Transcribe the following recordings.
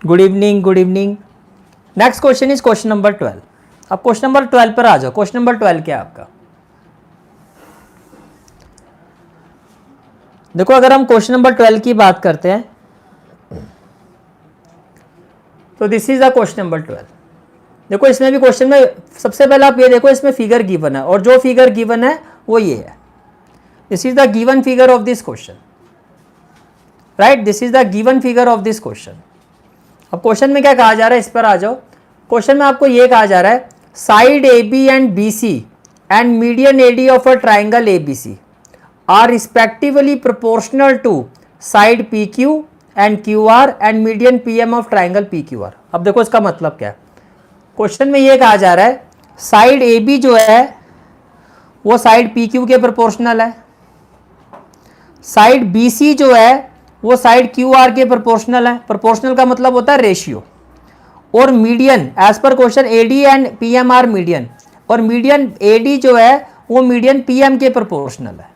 Good evening, good evening. Next question is question number 12। अब question number 12 पर आ जाओ। क्वेश्चन नंबर 12 क्या है आपका? देखो, अगर हम क्वेश्चन नंबर 12 की बात करते हैं तो this is the question number 12। देखो, इसमें भी क्वेश्चन में सबसे पहले आप ये देखो, इसमें फिगर गिवन है और जो फिगर गिवन है वो ये है। This is the given figure of this question, right? This is the given figure of this question. अब क्वेश्चन में क्या कहा जा रहा है, इस पर आ जाओ। क्वेश्चन में आपको ये कहा जा रहा है, side A B and B C and median A D of a triangle A B C are respectively proportional to side P Q and Q R and median P M of triangle P Q R. अब देखो इसका मतलब क्या है। Question में ये कहा जा रहा है, साइड ए बी जो है वो साइड पी क्यू के प्रोपोर्शनल है, साइड बी सी जो है वो साइड क्यू आर के प्रोपोर्शनल है। प्रोपोर्शनल का मतलब होता है रेशियो। और median as per question A D and P M are median, और मीडियन ए डी जो है वो मीडियन पी एम के प्रोपोर्शनल है।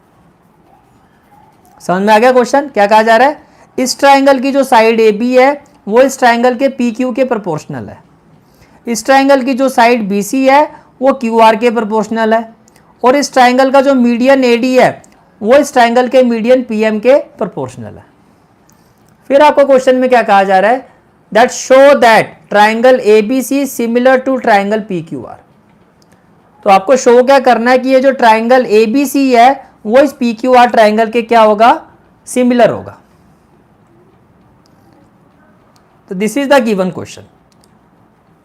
समझ में आ गया क्वेश्चन? क्या कहा जा रहा है, इस ट्राइंगल की जो साइड ए बी है वो इस ट्राइंगल के पी क्यू के प्रोपोर्शनल है, इस ट्राइंगल की जो साइड बी सी है वो क्यू आर के प्रोपोर्शनल है, और इस ट्राइंगल का जो मीडियन ए डी है वो इस ट्राइंगल के मीडियन पी एम के प्रोपोर्शनल है। फिर आपको क्वेश्चन में क्या कहा जा रहा है, that show that triangle A B C similar to triangle P Q R. तो आपको शो क्या करना है कि ये जो ट्राइंगल ए बी सी है वो इस पी क्यू आर ट्राइंगल के क्या होगा, सिमिलर होगा। तो this is the given question.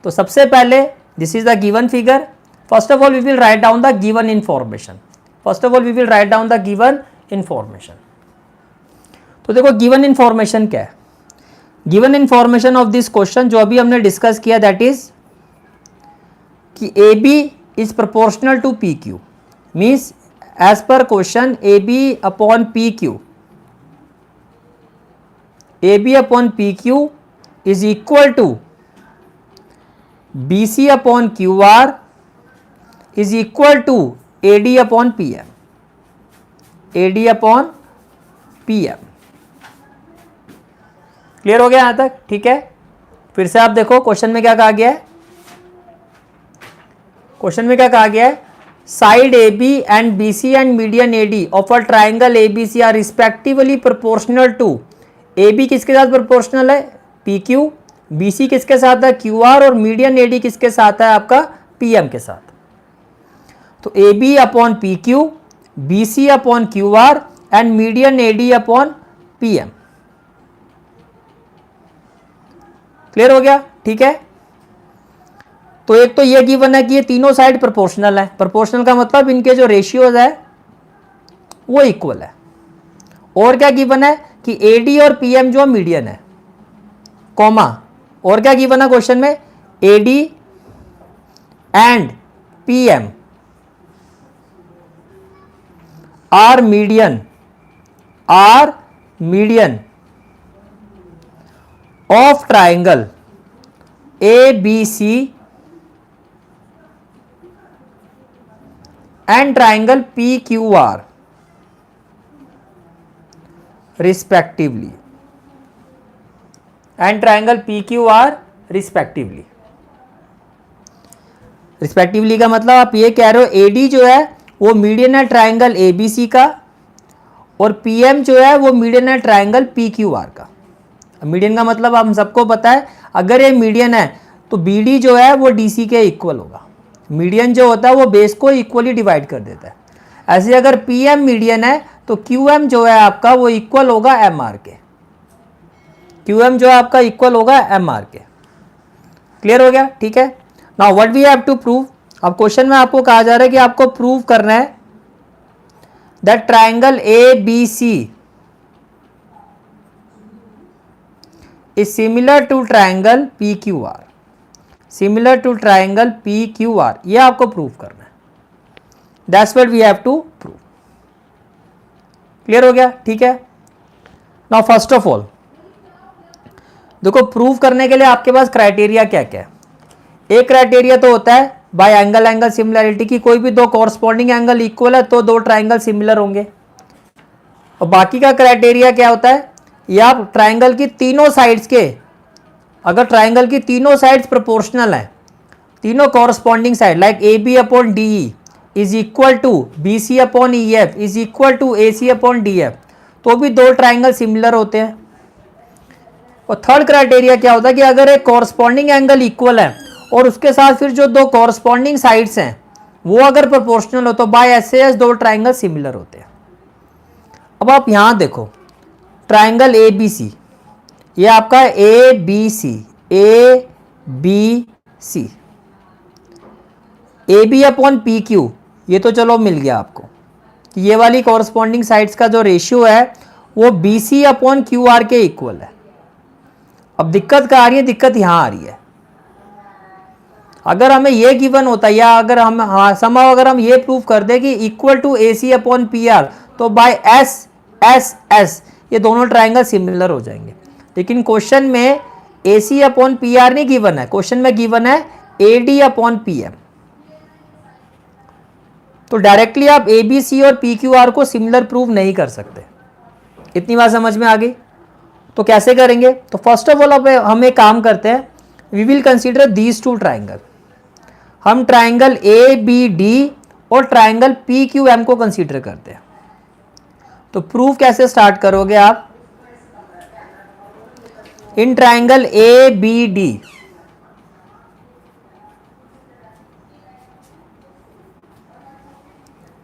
तो सबसे पहले this is the given figure. First of all we will write down the given information. First of all we will write down the given information. तो देखो given information क्या है। Given information of this question जो अभी हमने discuss किया, that is कि A B is proportional to P Q, means as per question A B upon P Q, A B upon P Q is equal to B C upon Q R is equal to A D upon P M, A D upon P M. Clear हो गया यहां तक? ठीक है, फिर से आप देखो क्वेश्चन में क्या कहा गया है। क्वेश्चन में क्या कहा गया है, side A B and B C and median A D of a triangle A B C are respectively proportional to, A B किसके साथ प्रोपोर्शनल है, पी क्यू, बी सी किसके साथ है, क्यू आर, और मीडियन ए डी किसके साथ है, आपका पी एम के साथ। तो A B upon P Q, B C upon Q R and median A D upon P M. Clear हो गया? ठीक है, तो एक तो ये गिवन है कि ये तीनों साइड प्रोपोर्शनल है। प्रोपोर्शनल का मतलब इनके जो रेशियोज है वो इक्वल है। और क्या गिवन है कि ए डी और पी एम जो मीडियन है, कॉमा, और क्या गिवन है क्वेश्चन में, A D and P M are median of triangle ABC and triangle PQR respectively, and triangle PQR respectively। Respectively का मतलब आप ये कह रहे हो AD जो है वो मीडियन है ट्राइंगल ABC का, और PM जो है वो मीडियन है ट्राइंगल PQR का। मीडियन का मतलब हम सबको पता है, अगर ये मीडियन है तो BD जो है वो DC के इक्वल होगा। मीडियन जो होता है वो बेस को इक्वली डिवाइड कर देता है। ऐसे अगर PM मीडियन है तो QM जो है आपका वो इक्वल होगा MR के। QM जो है आपका इक्वल होगा MR के। क्लियर हो गया? ठीक है, now what we have to prove. अब क्वेश्चन में आपको कहा जा रहा है कि आपको प्रूव करना है that triangle ABC is similar to triangle PQR, similar to triangle PQR, ये आपको प्रूव करना है। That's what we have to prove। Clear हो गया? ठीक है, नाउ फर्स्ट ऑफ ऑल देखो, प्रूव करने के लिए आपके पास क्राइटेरिया क्या क्या है। एक क्राइटेरिया तो होता है बाय एंगल एंगल सिमिलरिटी की, कोई भी दो कॉरस्पॉन्डिंग एंगल इक्वल है तो दो ट्राइंगल सिमिलर होंगे। और बाकी का क्राइटेरिया क्या होता है, या आप ट्राइंगल की तीनों साइड्स के अगर ट्राइंगल की तीनों साइड्स प्रोपोर्शनल हैं, तीनों corresponding side like A B upon D E is equal to B C upon E F is equal to A C upon D F, तो भी दो ट्राइंगल सिमिलर होते हैं। और थर्ड क्राइटेरिया क्या होता है कि अगर एक कॉरस्पॉन्डिंग एंगल इक्वल है और उसके साथ फिर जो दो कॉरस्पॉन्डिंग साइड्स हैं वो अगर प्रोपोर्शनल हो तो बाय एस दो ट्राइंगल सिमिलर होते हैं। अब आप यहां देखो ट्राइंगल ए बी सी, ये आपका A B C, A B C, A B upon P Q, ये तो चलो मिल गया आपको कि ये वाली कॉरस्पॉन्डिंग साइड्स का जो रेशियो है वो B C upon Q R के इक्वल है। अब दिक्कत कहाँ आ रही है? दिक्कत यहां आ रही है। अगर हमें ये गिवन होता या अगर हम समाव अगर हम ये प्रूव कर दे कि equal to A C upon P R, तो बाय एस एस एस ये दोनों ट्राइंगल सिमिलर हो जाएंगे। लेकिन क्वेश्चन में A C upon P R नहीं गिवन है, क्वेश्चन में गिवन है A D upon P M. तो डायरेक्टली आप ए बी सी और पी क्यू आर को सिमिलर प्रूव नहीं कर सकते। इतनी बात समझ में आ गई? तो कैसे करेंगे? तो फर्स्ट ऑफ ऑल अब हम एक काम करते हैं, we will consider these two triangle. हम ट्राइंगल ए बी डी और ट्राइंगल पी क्यू एम को कंसीडर करते हैं। तो प्रूफ कैसे स्टार्ट करोगे आप? In triangle A B D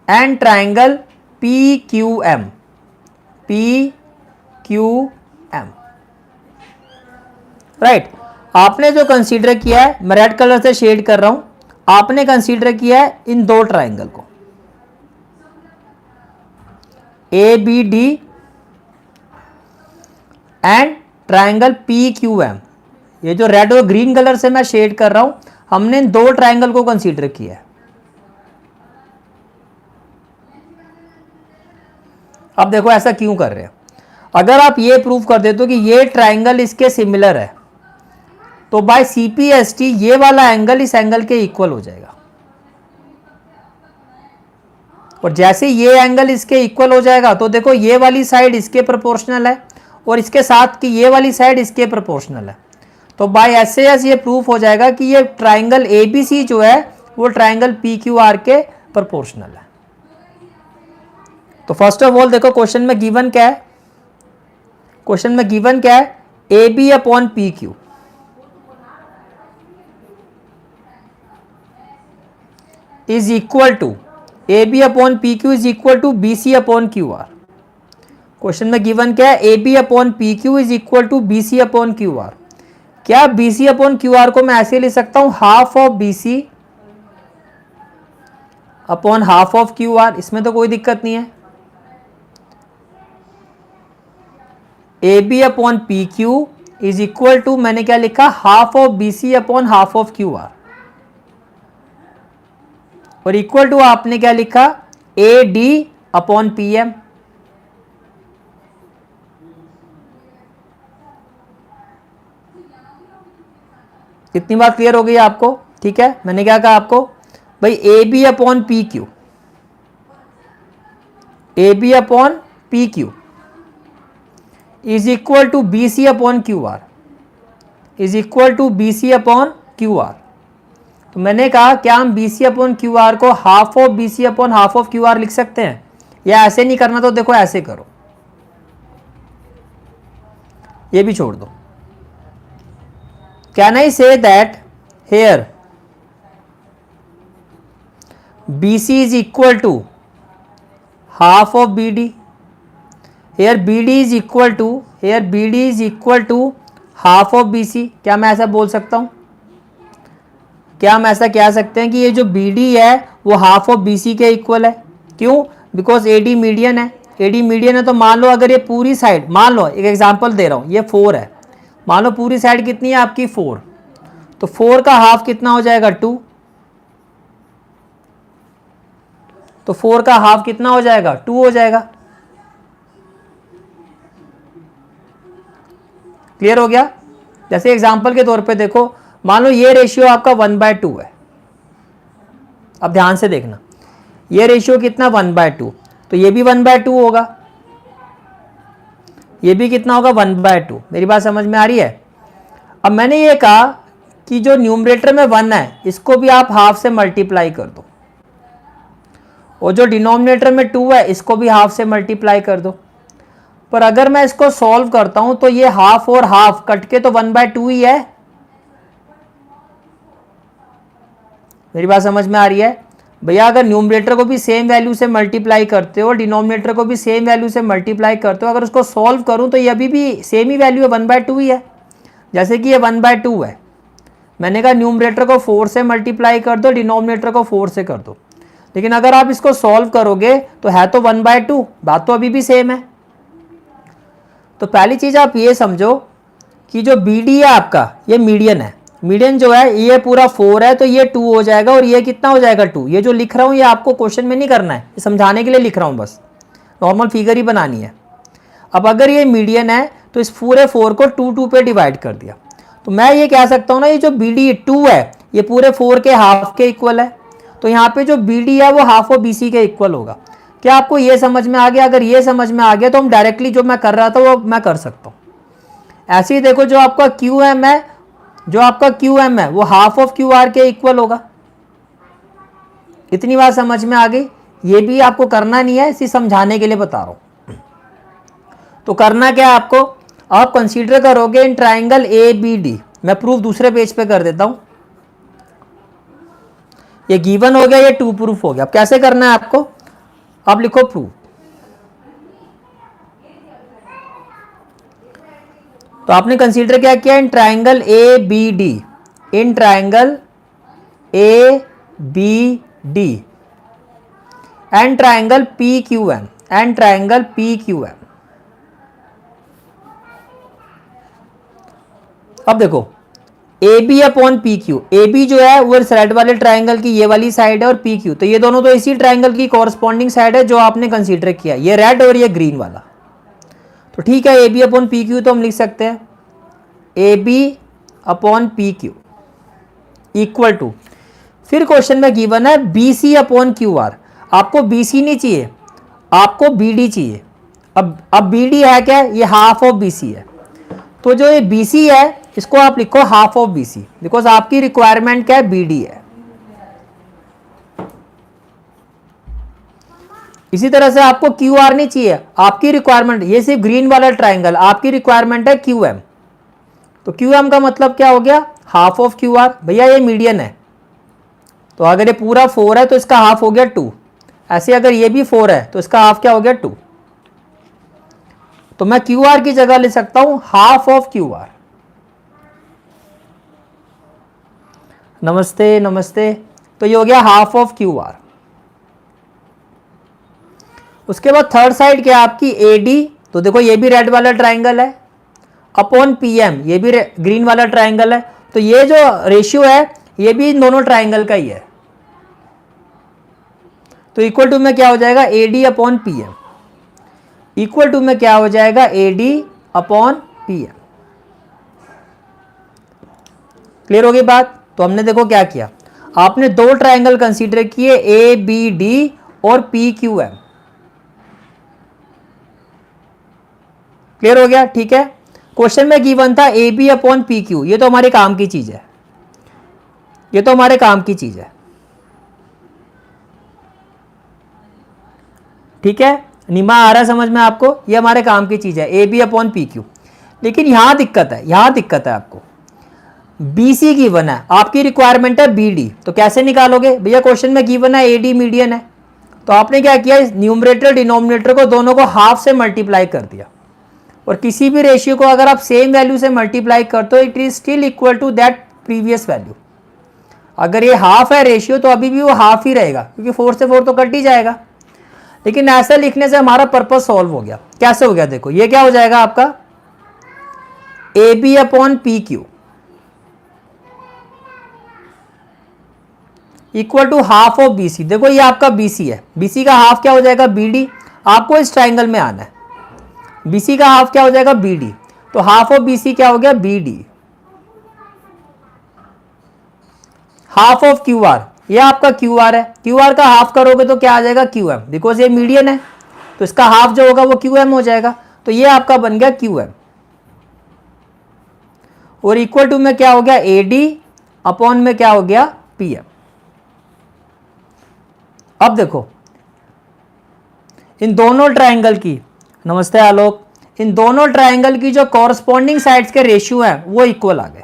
and triangle P Q M, P Q M, right. आपने जो कंसीडर किया है, मैं रेड कलर से शेड कर रहा हूं, आपने कंसीडर किया है इन दो ट्राइंगल को A B D and triangle P Q M. ये जो रेड और ग्रीन कलर से मैं शेड कर रहा हूं, हमने इन दो ट्राइंगल को कंसीडर किया है। अब देखो ऐसा क्यों कर रहे हैं? अगर आप ये प्रूव कर देते हो कि ये ट्राइंगल इसके सिमिलर है, तो बाय सीपीएसटी ये वाला एंगल इस एंगल के इक्वल हो जाएगा। और जैसे ये एंगल इसके इक्वल हो जाएगा तो देखो ये वाली साइड इसके प्रोपोर्शनल है और इसके साथ की ये वाली साइड इसके प्रोपोर्शनल है। तो बाय एस ये प्रूफ हो जाएगा कि ये ट्राइंगल एबीसी जो है वो ट्राइंगल पी क्यू आर के प्रोपोर्शनल है। तो फर्स्ट ऑफ ऑल देखो क्वेश्चन में गिवन क्या है? क्वेश्चन में गिवन क्या है? A B upon P Q is equal to A B upon P Q is equal to B C upon Q R. Question में गिवन क्या है? A B upon P Q is equal to B C upon Q R. क्या B C upon Q R को मैं ऐसे लिख सकता हूं, half of B C upon half of Q R? इसमें तो कोई दिक्कत नहीं है। A B upon P Q is equal to मैंने क्या लिखा, half of B C upon half of Q R, और इक्वल टू आपने क्या लिखा, A D upon P M. कितनी बात क्लियर हो गई आपको? ठीक है, मैंने क्या कहा आपको भाई, A B upon P Q, A B upon P Q is equal to B C upon Q R, is equal to B C upon Q R. तो मैंने कहा क्या हम B C upon Q R को half of B C upon half of Q R लिख सकते हैं, या ऐसे नहीं करना तो देखो ऐसे करो, ये भी छोड़ दो। Can I say that here B C is equal to half of B D, here B D is equal to, here B D is equal to half of B C. क्या मैं ऐसा बोल सकता हूं? क्या हम ऐसा कह सकते हैं कि ये जो बी डी है वो हाफ ऑफ बी सी के इक्वल है? क्यों? बिकॉज ए डी मीडियन है, ए डी मीडियन है। तो मान लो अगर ये पूरी साइड, मान लो एक एग्जांपल दे रहा हूं, ये 4 है, मान लो पूरी साइड कितनी है आपकी 4, तो 4 का हाफ कितना हो जाएगा 2, तो 4 का हाफ कितना हो जाएगा 2 हो जाएगा। क्लियर हो गया? जैसे एग्जांपल के तौर पे देखो, मान लो ये रेशियो आपका 1/2 है। अब ध्यान से देखना, ये रेशियो कितना 1/2, तो ये भी 1/2 होगा, ये भी कितना होगा 1/2। मेरी बात समझ में आ रही है? अब मैंने ये कहा कि जो न्यूमरेटर में 1 है इसको भी आप हाफ से मल्टीप्लाई कर दो, और जो डिनोमिनेटर में 2 है इसको भी हाफ से मल्टीप्लाई कर दो। पर अगर मैं इसको सॉल्व करता हूं तो ये हाफ और हाफ कट के तो 1/2 ही है। मेरी बात समझ में आ रही है भैया? अगर न्यूमरेटर को भी सेम वैल्यू से मल्टीप्लाई करते हो, डिनोमिनेटर को भी सेम वैल्यू से मल्टीप्लाई करते हो, अगर उसको सॉल्व करूं तो ये अभी भी सेम ही वैल्यू है, 1/2 ही है। जैसे कि ये 1/2 है, मैंने कहा न्यूमरेटर को 4 से मल्टीप्लाई कर दो, डिनोमिनेटर को 4 से कर दो, लेकिन अगर आप इसको सॉल्व करोगे तो है तो 1/2, बात तो अभी भी सेम है। तो पहली चीज आप ये समझो कि जो BD है आपका ये मीडियन है। मीडियन जो है ये पूरा 4 है तो ये 2 हो जाएगा, और ये कितना हो जाएगा 2। ये जो लिख रहा हूं ये आपको क्वेश्चन में नहीं करना है, ये समझाने के लिए लिख रहा हूं, बस नॉर्मल फिगर ही बनानी है। अब अगर ये मीडियन है तो इस पूरे 4 को 2 पे डिवाइड कर दिया, तो मैं ये कह सकता हूं ना ये जो BD 2 है ये पूरे 4 के हाफ के इक्वल है, तो यहाँ पे जो BD है वो हाफ ऑफ BC के इक्वल होगा। क्या आपको ये समझ में आ गया? अगर ये समझ में आ गया तो हम डायरेक्टली जो मैं कर रहा था वो मैं कर सकता हूं। ऐसे ही देखो जो आपका QM है, जो आपका QM है वो हाफ ऑफ QR के इक्वल होगा। इतनी बात समझ में आ गई? ये भी आपको करना नहीं है, इसी समझाने के लिए बता रहा हूं। तो करना क्या है आपको? आप कंसीडर करोगे इन ट्राइंगल ABD। मैं प्रूफ दूसरे पेज पे कर देता हूं। ये गिवन हो गया, ये 2 प्रूफ हो गया। अब कैसे करना है आपको? आप लिखो प्रूफ। तो आपने कंसीडर क्या किया? In triangle ABD, in triangle ABD and triangle PQM, and triangle PQM। अब देखो AB अपॉन PQ, AB जो है वो साइड वाले ट्राइंगल की ये वाली साइड है, और PQ तो ये दोनों तो इसी ट्राइंगल की कॉरस्पॉन्डिंग साइड है जो आपने कंसीडर किया, ये रेड और ये ग्रीन वाला। तो ठीक है, AB अपॉन PQ तो हम लिख सकते हैं AB upon PQ equal to, फिर क्वेश्चन में गिवन है BC अपॉन QR। आपको BC नहीं चाहिए, आपको BD चाहिए। अब BD है क्या? ये हाफ ऑफ BC है, तो जो ये BC है इसको आप लिखो हाफ ऑफ BC, बिकॉज आपकी रिक्वायरमेंट क्या है? BD है। इसी तरह से आपको QR नहीं चाहिए, आपकी रिक्वायरमेंट ये सिर्फ ग्रीन वाला ट्राइंगल, आपकी रिक्वायरमेंट है QM। तो QM का मतलब क्या हो गया? Half of QR। भैया ये मीडियन है, तो अगर ये पूरा 4 है तो इसका हाफ हो गया 2। ऐसे अगर ये भी 4 है तो इसका हाफ क्या हो गया? 2। तो मैं QR की जगह ले सकता हूं हाफ ऑफ QR। नमस्ते नमस्ते। तो ये हो गया हाफ ऑफ QR। उसके बाद थर्ड साइड क्या आपकी? AD, तो देखो ये भी रेड वाला ट्राइंगल है, अपॉन PM, ये भी ग्रीन वाला ट्राइंगल है। तो ये जो रेशियो है ये भी इन दोनों ट्राइंगल का ही है। तो इक्वल टू में क्या हो जाएगा? AD upon PM। Equal to में क्या हो जाएगा? AD upon PM। क्लियर हो गई बात? तो हमने देखो क्या किया, आपने 2 ट्राइंगल कंसीडर किए, ABD और PQM। क्लियर हो गया? ठीक है। क्वेश्चन में गिवन था AB अपॉन PQ, ये तो हमारे काम की चीज है, ये तो हमारे काम की चीज है। ठीक है, निमा आ रहा है समझ में आपको? ये हमारे काम की चीज है, AB अपॉन PQ। लेकिन यहां दिक्कत है, यहां दिक्कत है आपको। BC गिवन है, आपकी रिक्वायरमेंट है BD, तो कैसे निकालोगे? भैया क्वेश्चन में गिवन है AD मीडियन है, तो आपने क्या किया? न्यूमरेटर डिनोमिनेटर को दोनों को हाफ से मल्टीप्लाई कर दिया, और किसी भी रेशियो को अगर आप सेम वैल्यू से मल्टीप्लाई करते हो it is still equal to that previous value. अगर ये हाफ है रेशियो तो अभी भी वो हाफ ही रहेगा, क्योंकि 4 से 4 तो कट ही जाएगा। लेकिन ऐसा लिखने से हमारा पर्पस सॉल्व हो गया। कैसे हो गया? देखो ये क्या हो जाएगा आपका? AB upon PQ equal to half of BC। देखो ये आपका BC है, BC का हाफ क्या हो जाएगा? BD। आपको इस ट्राइंगल में आना है, BC का हाफ क्या हो जाएगा? BD। तो हाफ ऑफ BC क्या हो गया? BD। हाफ ऑफ QR, ये आपका QR है, QR का हाफ करोगे तो क्या आ जाएगा? QM, बिकॉज ये मीडियन है तो इसका हाफ जो होगा वो QM हो जाएगा। तो ये आपका बन गया QM। और इक्वल टू में क्या हो गया AD अपॉन में क्या हो गया PM। अब देखो इन दोनों ट्रायंगल की, नमस्ते आलोक, इन दोनों ट्रायंगल की जो कॉरस्पॉन्डिंग साइड्स के रेशियो हैं वो इक्वल आ गए।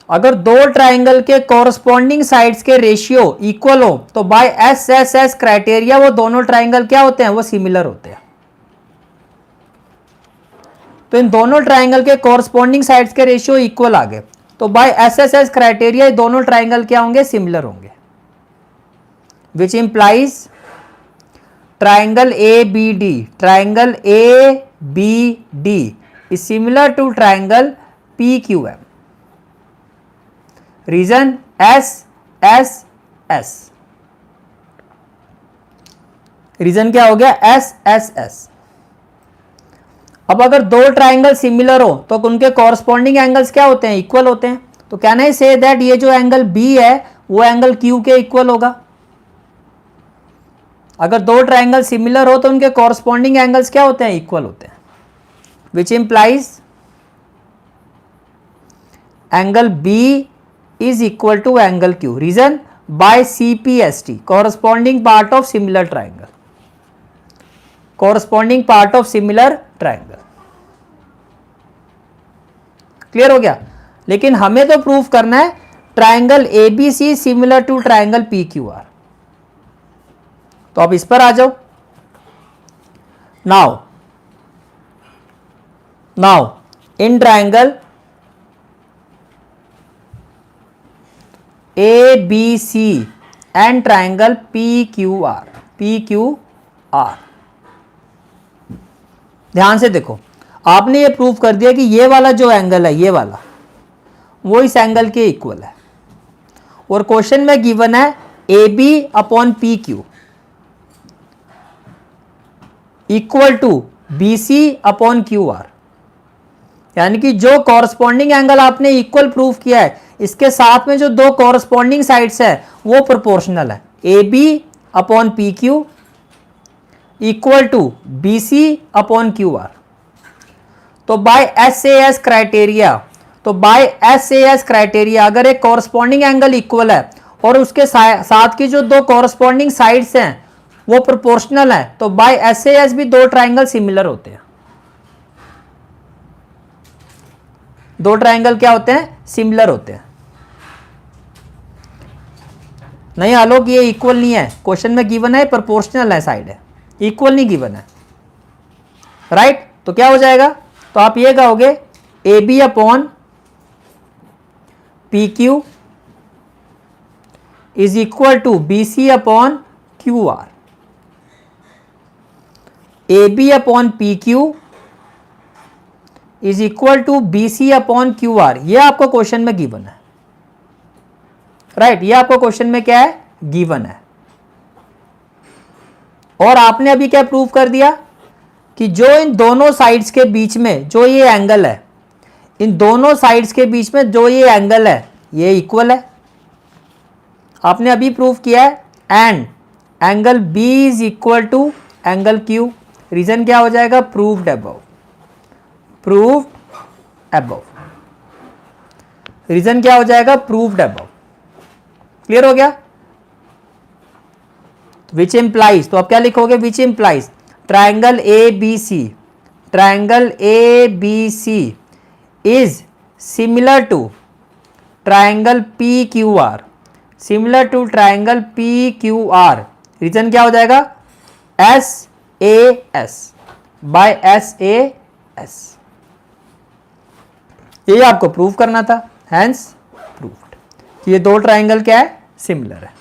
अगर दो ट्रायंगल के कॉरस्पॉन्डिंग साइड्स के रेशियो इक्वल हो तो बाय SSS क्राइटेरिया वो दोनों ट्रायंगल क्या होते हैं, वो सिमिलर होते हैं। तो इन दोनों ट्रायंगल के कॉरस्पॉन्डिंग साइड्स के रेशियो इक्वल आ गए, तो बाय SSS क्राइटेरिया दोनों ट्रायंगल क्या होंगे, सिमिलर होंगे, which implies triangle ABD is similar to triangle PQM। Reason SSS, reason क्या हो गया SSS। अब अगर दो ट्रायंगल सिमिलर हो तो उनके कॉरस्पॉन्डिंग एंगल्स क्या होते हैं, इक्वल होते हैं। तो कैन आई से दैट ये जो एंगल B है वो एंगल Q के इक्वल होगा। अगर दो ट्रायंगल सिमिलर हो तो उनके कॉरस्पॉन्डिंग एंगल्स क्या होते हैं, इक्वल होते हैं, which implies angle B is equal to angle Q. Reason by CPST, corresponding part of similar triangle, corresponding part of similar triangle। Clear हो गया। लेकिन हमें तो प्रूफ करना है triangle ABC similar to triangle PQR। तो आप इस पर आ जाओ। Now in triangle ABC and triangle PQR, ध्यान से देखो, आपने ये प्रूफ कर दिया कि ये वाला जो एंगल है, ये वाला, वो इस एंगल के इक्वल है। और क्वेश्चन में गिवन है AB upon PQ equal to BC upon QR, यानी कि जो कॉरस्पॉन्डिंग एंगल आपने इक्वल प्रूफ किया है, इसके साथ में जो दो कॉरस्पॉन्डिंग साइड्स है वो प्रोपोर्शनल है। AB upon PQ equal to BC upon QR। तो बाय SAS क्राइटेरिया अगर एक कॉरस्पॉन्डिंग एंगल इक्वल है और उसके साथ की जो दो कॉरस्पॉन्डिंग साइड्स हैं वो प्रोपोर्शनल है, तो बाय SAS भी दो ट्रायंगल सिमिलर होते हैं। दो ट्रायंगल क्या होते हैं, सिमिलर होते हैं। नहीं आलोक ये इक्वल नहीं है, क्वेश्चन में गिवन है प्रोपोर्शनल है साइड है, इक्वल नहीं गिवन है, राइट। तो क्या हो जाएगा, तो आप ये कहोगे AB upon PQ is equal to BC upon QR। AB upon PQ is equal to BC upon QR। ये आपको क्वेश्चन में गिवन है, राइट। ये आपको क्वेश्चन में क्या है, गिवन है। और आपने अभी क्या प्रूव कर दिया कि जो इन दोनों साइड्स के बीच में जो ये एंगल है, इन दोनों साइड्स के बीच में जो ये एंगल है ये इक्वल है। आपने अभी प्रूव किया है and angle B is equal to angle Q। रीजन क्या हो जाएगा, प्रूव्ड अबव, रीजन क्या हो जाएगा, प्रूव्ड अबव। क्लियर हो गया। विच इंप्लाइज, तो आप क्या लिखोगे, which implies triangle ABC is similar to triangle PQR, reason क्या हो जाएगा, SAS बाय SAS। ये आपको प्रूव करना था, हैंस प्रूव्ड कि ये दो ट्रायंगल क्या है, सिमिलर है।